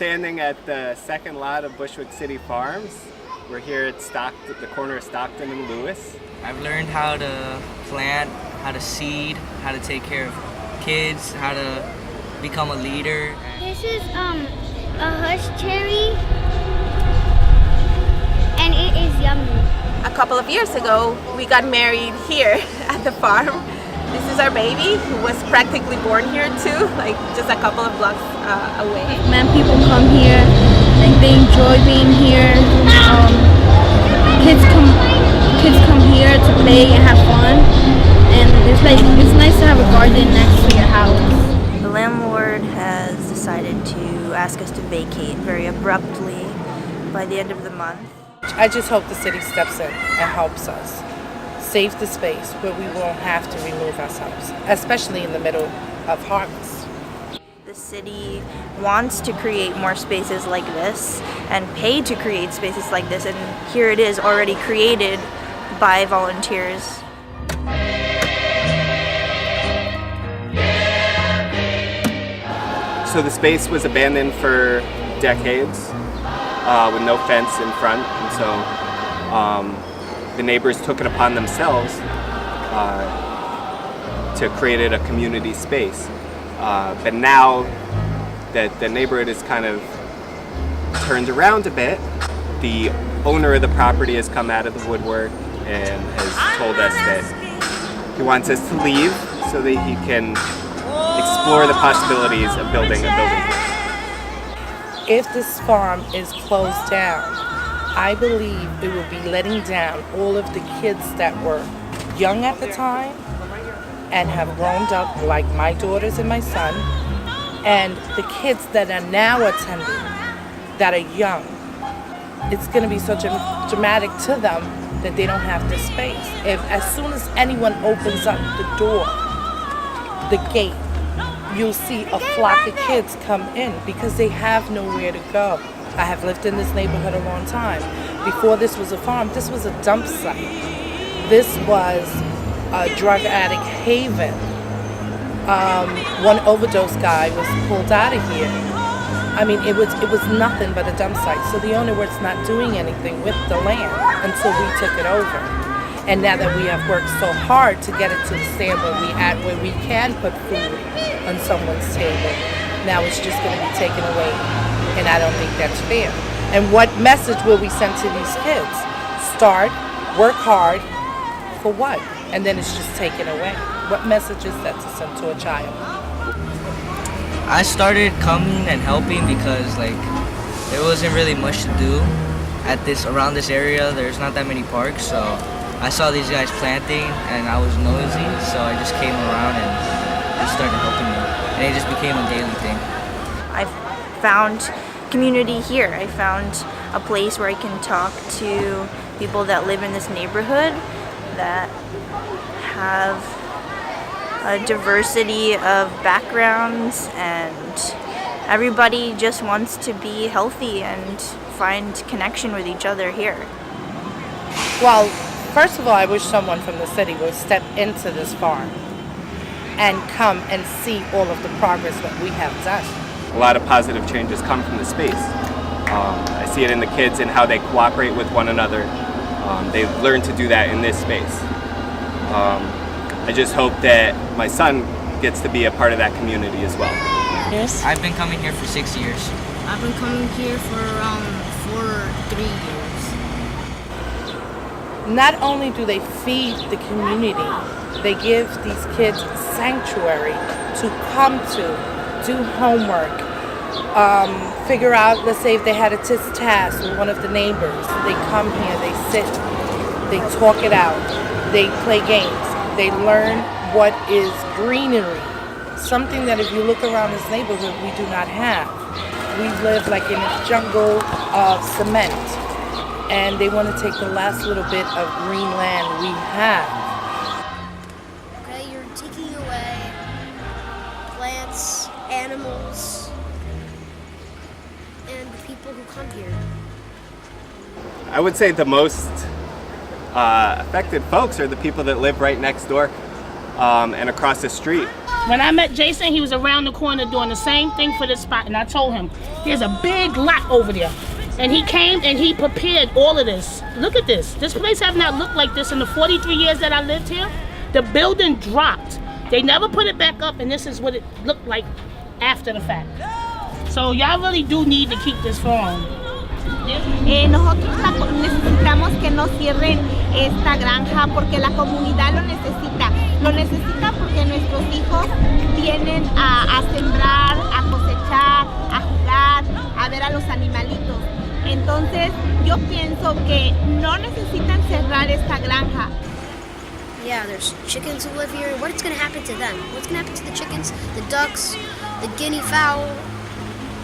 standing at the second lot of Bushwick City Farms. We're here at the corner of Stockton and Lewis. I've learned how to plant, how to seed, how to take care of kids, how to become a leader. This is a hush cherry, and it is yummy. A couple of years ago, we got married here at the farm. This is our baby, who was practically born here too, like just a couple of blocks away. Man, people come here, like they enjoy being here. Kids come here to play and have fun, and it's nice to have a garden next to your house. The landlord has decided to ask us to vacate very abruptly by the end of the month. I just hope the city steps in and helps us save the space where we won't have to remove ourselves, especially in the middle of harvest. The city wants to create more spaces like this and pay to create spaces like this, and here it is already created by volunteers. So the space was abandoned for decades with no fence in front, and so the neighbors took it upon themselves to create a community space. But now that the neighborhood is kind of turned around a bit, the owner of the property has come out of the woodwork and has told us that he wants us to leave so that he can explore the possibilities of building a building here. If this farm is closed down, I believe it will be letting down all of the kids that were young at the time and have grown up, like my daughters and my son, and the kids that are now attending that are young. It's going to be so dramatic to them that they don't have the space. As soon as anyone opens up the door, the gate, you'll see a flock of kids come in because they have nowhere to go. I have lived in this neighborhood a long time. Before this was a farm, this was a dump site. This was a drug addict haven. One overdose guy was pulled out of here. I mean, it was nothing but a dump site. So the owner was not doing anything with the land until we took it over. And now that we have worked so hard to get it to the stand where we can put food on someone's table, now it's just going to be taken away. And I don't think that's fair. And what message will we send to these kids? Start, work hard, for what? And then it's just taken away. What message is that to send to a child? I started coming and helping because there wasn't really much to do around this area. There's not that many parks, so I saw these guys planting and I was nosy, so I just came around and just started helping them. And it just became a daily thing. I've found community here. I found a place where I can talk to people that live in this neighborhood that have a diversity of backgrounds, and everybody just wants to be healthy and find connection with each other here. Well, first of all, I wish someone from the city would step into this farm and come and see all of the progress that we have done. A lot of positive changes come from the space. I see it in the kids and how they cooperate with one another. They've learned to do that in this space. I just hope that my son gets to be a part of that community as well. Yes. I've been coming here for 6 years. I've been coming here for around 3 years. Not only do they feed the community, they give these kids sanctuary to come to, do homework, figure out, let's say if they had a task with one of the neighbors, they come here, they sit, they talk it out, they play games, they learn what is greenery, something that if you look around this neighborhood we do not have. We live like in a jungle of cement, and they want to take the last little bit of green land we have. Okay, you're taking away plants, animals, and the people who come here. I would say the most affected folks are the people that live right next door and across the street. When I met Jason, he was around the corner doing the same thing for this spot, and I told him, there's a big lot over there. And he came and he prepared all of this. Look at this. This place have not looked like this in the 43 years that I lived here. The building dropped. They never put it back up, and this is what it looked like after the fact. So y'all really do need to keep this farm. Nosotros necesitamos que nos cierren esta granja porque la comunidad lo necesita. Lo necesita porque nuestros hijos vienen a sembrar, a cosechar, a jugar, a ver a los animalitos. Entonces yo pienso que no necesitan cerrar esta granja. Yeah, there's chickens who live here. What's going to happen to them? What's going to happen to the chickens, the ducks, the guinea fowl,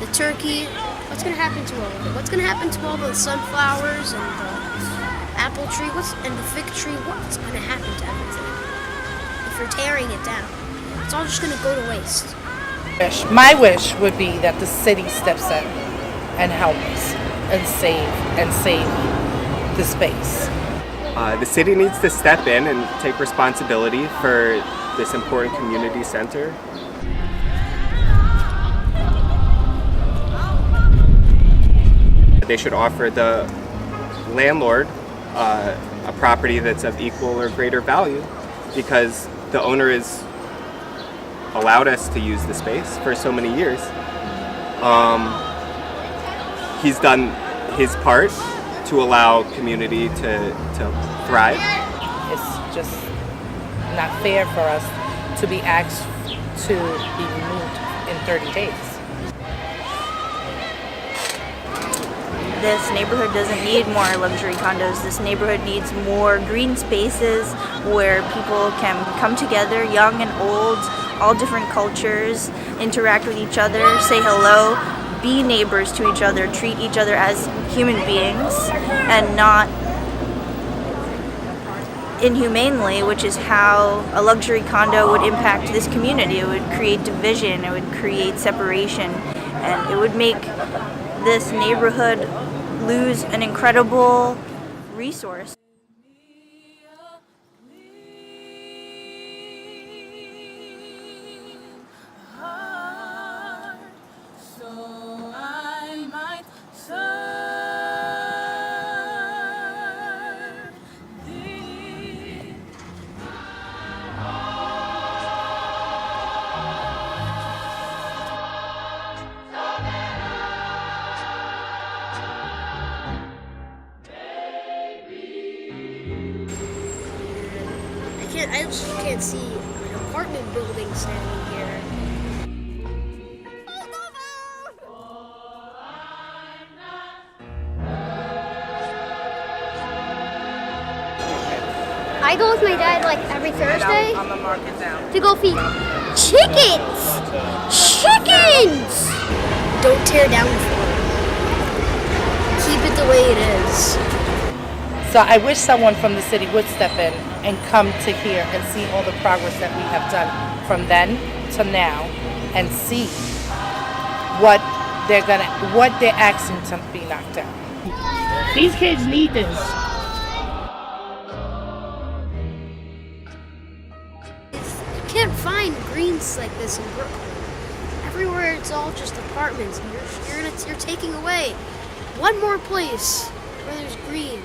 the turkey? What's going to happen to all of it? What's going to happen to all the sunflowers and the apple tree and the fig tree? What's going to happen to everything if you're tearing it down? It's all just going to go to waste. My wish would be that the city steps in and helps us and save the space. The city needs to step in and take responsibility for this important community center. They should offer the landlord a property that's of equal or greater value because the owner has allowed us to use the space for so many years. He's done his part to allow community to thrive. It's just not fair for us to be asked to be removed in 30 days. This neighborhood doesn't need more luxury condos. This neighborhood needs more green spaces where people can come together, young and old, all different cultures, interact with each other, say hello, be neighbors to each other, treat each other as human beings and not inhumanely, which is how a luxury condo would impact this community. It would create division, it would create separation, and it would make this neighborhood lose an incredible resource. I just can't see an apartment building standing here. I go with my dad like every Thursday I'm gonna mark it down. to go feed chickens. Chickens! Don't tear down the farm. Keep it the way it is. So I wish someone from the city would step in and come to here and see all the progress that we have done from then to now and see what they're asking to be knocked down. These kids need this. You can't find greens like this in Brooklyn. Everywhere it's all just apartments. And you're taking away one more place where there's green.